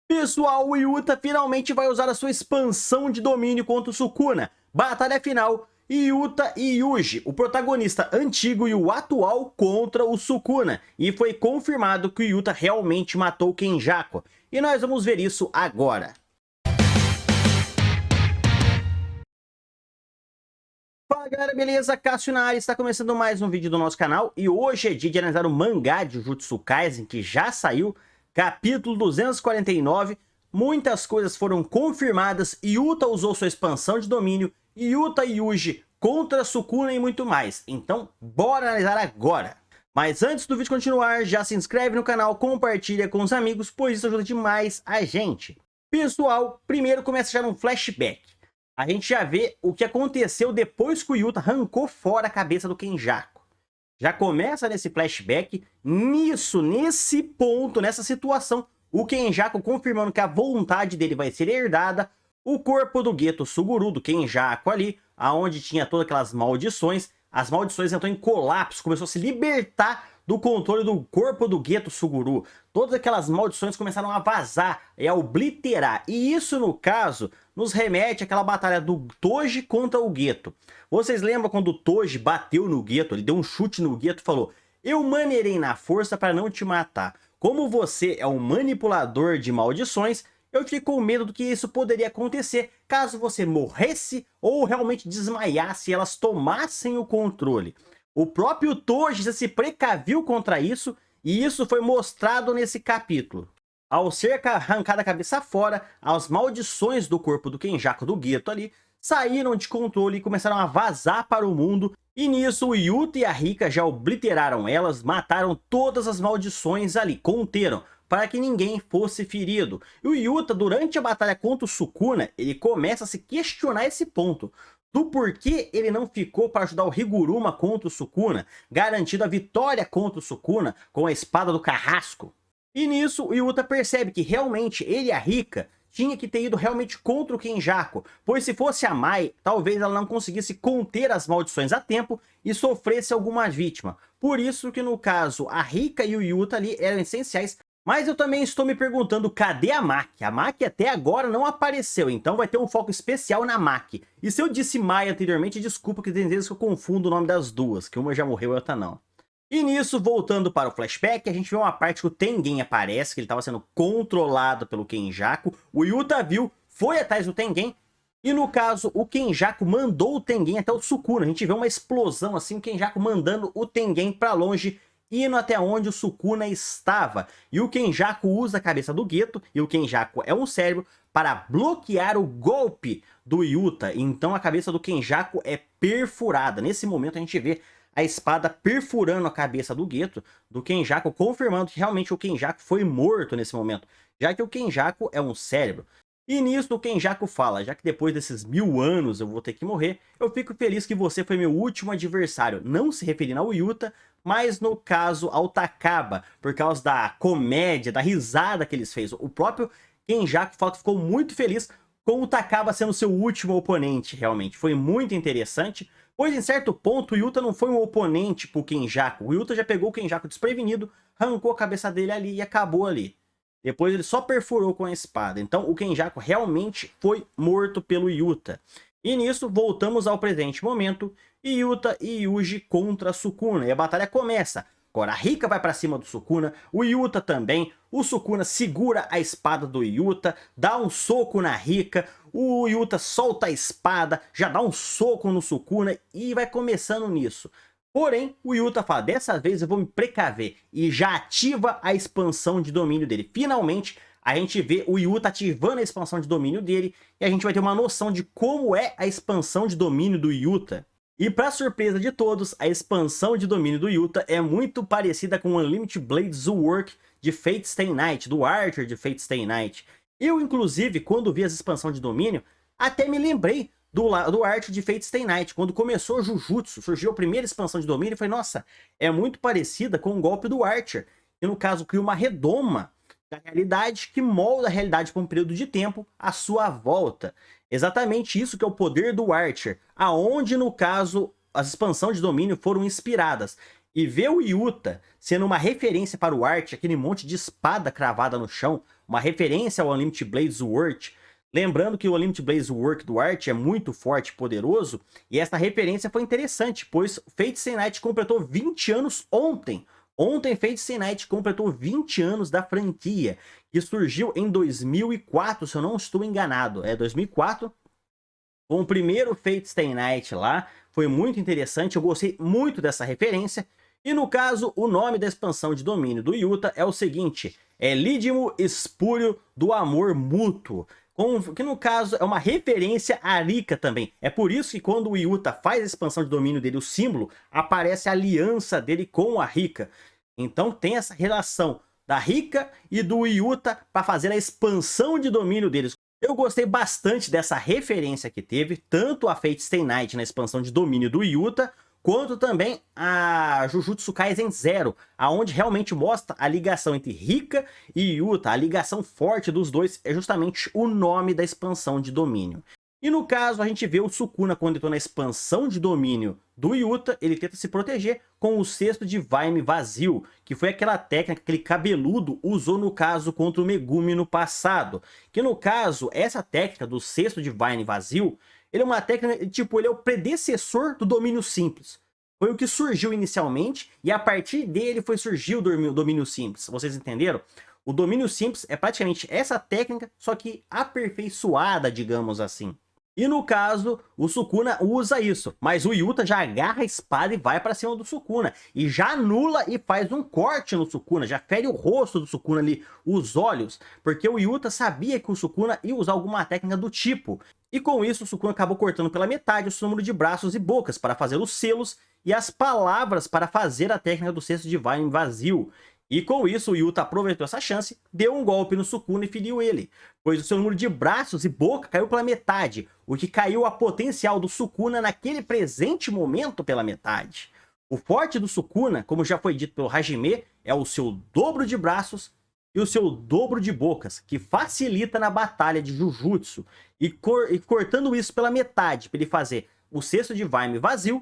Pessoal, o Yuta finalmente vai usar a sua expansão de domínio contra o Sukuna. Batalha final, Yuta e Yuji, o protagonista antigo e o atual contra o Sukuna. E foi confirmado que o Yuta realmente matou o Kenjaku. E nós vamos ver isso agora. Fala galera, beleza? Cássio na área, está começando mais um vídeo do nosso canal. E hoje é dia de analisar o mangá de Jujutsu Kaisen, que já saiu. Capítulo 249, muitas coisas foram confirmadas, Yuta usou sua expansão de domínio, Yuta e Yuji contra Sukuna e muito mais. Então, bora analisar agora. Mas antes do vídeo continuar, já se inscreve no canal, compartilha com os amigos, pois isso ajuda demais a gente. Pessoal, primeiro começa já um flashback. A gente já vê o que aconteceu depois que o Yuta arrancou fora a cabeça do Kenjaku. Já começa nesse flashback, nesse ponto, nessa situação, o Kenjaku confirmando que a vontade dele vai ser herdada, o corpo do Geto Suguru, do Kenjaku ali, aonde tinha todas aquelas maldições, as maldições entrou em colapso, começou a se libertar do controle do corpo do Geto Suguru. Todas aquelas maldições começaram a vazar e a obliterar. E isso, no caso, nos remete àquela batalha do Toji contra o Geto. Vocês lembram quando o Toji bateu no Geto? Ele deu um chute no Geto e falou: eu maneirei na força para não te matar. Como você é um manipulador de maldições, eu fico com medo do que isso poderia acontecer caso você morresse ou realmente desmaiasse e elas tomassem o controle. O próprio Toji já se precaviu contra isso, e isso foi mostrado nesse capítulo. Ao ser arrancada a cabeça fora, as maldições do corpo do Kenjaku do Geto ali saíram de controle e começaram a vazar para o mundo. E nisso o Yuta e a Rika já obliteraram elas, mataram todas as maldições ali, conteram, para que ninguém fosse ferido. E o Yuta, durante a batalha contra o Sukuna, ele começa a se questionar esse ponto do porquê ele não ficou para ajudar o Higuruma contra o Sukuna, garantindo a vitória contra o Sukuna com a espada do carrasco. E nisso o Yuta percebe que realmente ele e a Rika tinha que ter ido realmente contra o Kenjaku, pois se fosse a Mai, talvez ela não conseguisse conter as maldições a tempo e sofresse alguma vítima. Por isso que no caso a Rika e o Yuta ali eram essenciais. Mas eu também estou me perguntando, cadê a Maki? A Maki até agora não apareceu, então vai ter um foco especial na Maki. E se eu disse Mai anteriormente, desculpa que tem vezes que eu confundo o nome das duas, que uma já morreu e a outra não. E nisso, voltando para o flashback, a gente vê uma parte que o Tengen aparece, que ele estava sendo controlado pelo Kenjaku. O Yuta viu, foi atrás do Tengen, e no caso, o Kenjaku mandou o Tengen até o Sukuna. A gente vê uma explosão assim, o Kenjaku mandando o Tengen para longe, indo até onde o Sukuna estava. E o Kenjaku usa a cabeça do Geto, e o Kenjaku é um cérebro, para bloquear o golpe do Yuta. Então a cabeça do Kenjaku é perfurada. Nesse momento a gente vê a espada perfurando a cabeça do Geto, do Kenjaku, confirmando que realmente o Kenjaku foi morto nesse momento, já que o Kenjaku é um cérebro. E nisso o Kenjaku fala: já que depois desses 1000 anos eu vou ter que morrer, eu fico feliz que você foi meu último adversário. Não se referindo ao Yuta, mas no caso ao Takaba, por causa da comédia, da risada que eles fez. O próprio Kenjaku fala que ficou muito feliz com o Takaba sendo seu último oponente, realmente. Foi muito interessante, pois em certo ponto o Yuta não foi um oponente pro Kenjaku. O Yuta já pegou o Kenjaku desprevenido, arrancou a cabeça dele ali e acabou ali. Depois ele só perfurou com a espada. Então o Kenjaku realmente foi morto pelo Yuta. E nisso voltamos ao presente momento, Yuta e Yuji contra Sukuna. E a batalha começa. Agora a Rika vai pra cima do Sukuna, o Yuta também. O Sukuna segura a espada do Yuta, dá um soco na Rika. O Yuta solta a espada, já dá um soco no Sukuna e vai começando nisso. Porém, o Yuta fala: dessa vez eu vou me precaver, e já ativa a expansão de domínio dele. Finalmente, a gente vê o Yuta ativando a expansão de domínio dele, e a gente vai ter uma noção de como é a expansão de domínio do Yuta. E para surpresa de todos, a expansão de domínio do Yuta é muito parecida com o Unlimited Blade Work de Fate Stay Night, do Archer de Fate Stay Night. Eu, inclusive, quando vi essa expansão de domínio, até me lembrei do Archer de Fate Stay Night. Quando começou o Jujutsu, surgiu a primeira expansão de domínio, e falei: nossa, é muito parecida com o golpe do Archer. E no caso, cria uma redoma da realidade que molda a realidade por um período de tempo à sua volta. Exatamente isso que é o poder do Archer, aonde no caso as expansões de domínio foram inspiradas. E ver o Yuta sendo uma referência para o Archer, aquele monte de espada cravada no chão, uma referência ao Unlimited Blaze Work. Lembrando que o Unlimited Blaze Work do Art é muito forte e poderoso, e essa referência foi interessante, pois Fate Stay Night completou 20 anos ontem. Ontem Fate Stay Night completou 20 anos da franquia, que surgiu em 2004, se eu não estou enganado. É 2004, com o primeiro Fate Stay Night lá. Foi muito interessante, eu gostei muito dessa referência. E no caso, o nome da expansão de domínio do Yuta é o seguinte, é Lídimo Espúrio do Amor Mútuo. Que no caso é uma referência a Rika também. É por isso que quando o Yuta faz a expansão de domínio dele, o símbolo, aparece a aliança dele com a Rika. Então tem essa relação da Rika e do Yuta para fazer a expansão de domínio deles. Eu gostei bastante dessa referência que teve, tanto a Fate Stay Night na expansão de domínio do Yuta, quanto também a Jujutsu Kaisen Zero, aonde realmente mostra a ligação entre Rika e Yuta. A ligação forte dos dois é justamente o nome da expansão de domínio. E no caso, a gente vê o Sukuna, quando entrou na expansão de domínio do Yuta, ele tenta se proteger com o cesto Divine vazio, que foi aquela técnica que aquele cabeludo usou no caso contra o Megumi no passado. Que no caso, essa técnica do cesto Divine vazio, ele é uma técnica, tipo, ele é o predecessor do domínio simples. Foi o que surgiu inicialmente, e a partir dele foi surgir o domínio simples. Vocês entenderam? O domínio simples é praticamente essa técnica, só que aperfeiçoada, digamos assim. E no caso, o Sukuna usa isso, mas o Yuta já agarra a espada e vai para cima do Sukuna. E já anula e faz um corte no Sukuna, já fere o rosto do Sukuna ali, os olhos. Porque o Yuta sabia que o Sukuna ia usar alguma técnica do tipo. E com isso, o Sukuna acabou cortando pela metade o seu número de braços e bocas para fazer os selos e as palavras para fazer a técnica do cesto Divine vazio. E com isso, o Yuta aproveitou essa chance, deu um golpe no Sukuna e feriu ele, pois o seu número de braços e boca caiu pela metade, o que caiu a potencial do Sukuna naquele presente momento pela metade. O forte do Sukuna, como já foi dito pelo Hajime, é o seu dobro de braços e o seu dobro de bocas, que facilita na batalha de Jujutsu, e cortando isso pela metade, para ele fazer o cesto Divine vazio,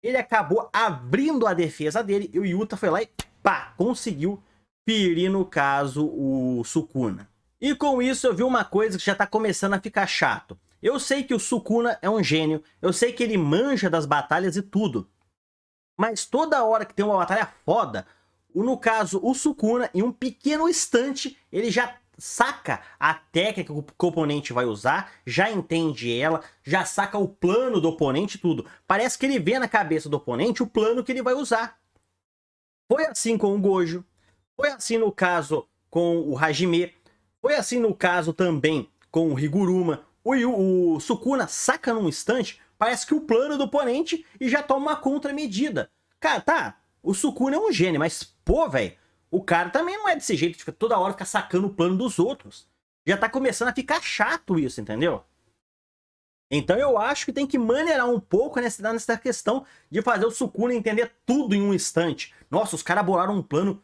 ele acabou abrindo a defesa dele, e o Yuta foi lá e pá, conseguiu ferir, no caso, o Sukuna. E com isso eu vi uma coisa que já tá começando a ficar chato. Eu sei que o Sukuna é um gênio, eu sei que ele manja das batalhas e tudo, mas toda hora que tem uma batalha foda, no caso, o Sukuna, em um pequeno instante, ele já saca a técnica que o oponente vai usar, já entende ela, já saca o plano do oponente e tudo. Parece que ele vê na cabeça do oponente o plano que ele vai usar. Foi assim com o Gojo, foi assim no caso com o Hajime, foi assim no caso também com o Higuruma. O Sukuna saca num instante, parece que o plano do oponente, e já toma uma contramedida. Cara, tá, o Sukuna é um gênio, mas pô, velho, o cara também não é desse jeito, de toda hora ficar sacando o plano dos outros. Já tá começando a ficar chato isso, entendeu? Então eu acho que tem que maneirar um pouco nessa questão de fazer o Sukuna entender tudo em um instante. Nossa, os caras bolaram um plano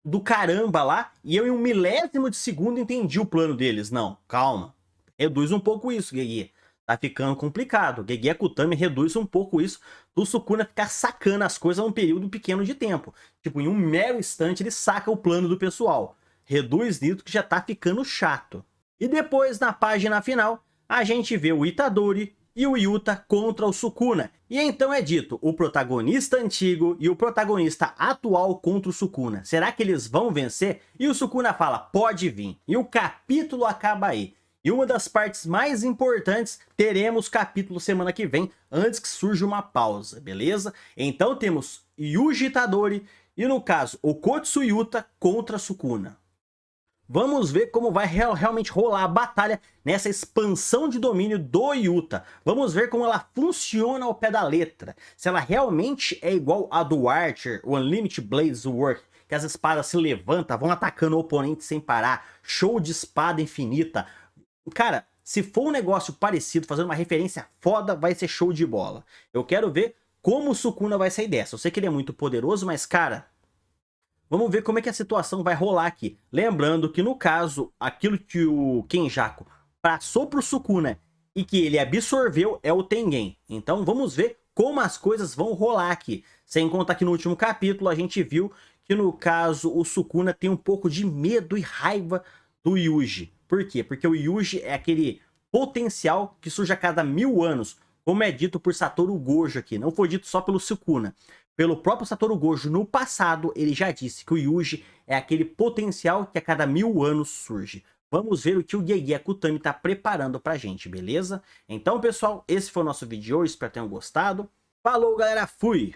do caramba lá, e eu em um milésimo de segundo entendi o plano deles. Não, calma. Reduz um pouco isso, Gege. Tá ficando complicado. Gege Akutami reduz um pouco isso do Sukuna ficar sacando as coisas num período pequeno de tempo. Tipo, em um mero instante ele saca o plano do pessoal. Reduz isso que já tá ficando chato. E depois, na página final, a gente vê o Itadori e o Yuta contra o Sukuna. E então é dito, o protagonista antigo e o protagonista atual contra o Sukuna. Será que eles vão vencer? E o Sukuna fala, pode vir. E o capítulo acaba aí. E uma das partes mais importantes, teremos capítulo semana que vem, antes que surja uma pausa, beleza? Então temos Yuji Itadori e, no caso, o Kotsu Yuta contra Sukuna. Vamos ver como vai realmente rolar a batalha nessa expansão de domínio do Yuta. Vamos ver como ela funciona ao pé da letra. Se ela realmente é igual a do Archer, o Unlimited Blaze Work, que as espadas se levantam, vão atacando o oponente sem parar, show de espada infinita. Cara, se for um negócio parecido, fazendo uma referência foda, vai ser show de bola. Eu quero ver como o Sukuna vai sair dessa. Eu sei que ele é muito poderoso, mas cara, vamos ver como é que a situação vai rolar aqui. Lembrando que no caso, aquilo que o Kenjaku passou pro Sukuna e que ele absorveu é o Tengen. Então vamos ver como as coisas vão rolar aqui. Sem contar que no último capítulo a gente viu que no caso o Sukuna tem um pouco de medo e raiva do Yuji. Por quê? Porque o Yuji é aquele potencial que surge a cada 1000 anos, como é dito por Satoru Gojo aqui. Não foi dito só pelo Sukuna. Pelo próprio Satoru Gojo, no passado, ele já disse que o Yuji é aquele potencial que a cada 1000 anos surge. Vamos ver o que o Gege Akutami está preparando pra gente, beleza? Então, pessoal, esse foi o nosso vídeo de hoje. Espero que tenham gostado. Falou, galera. Fui!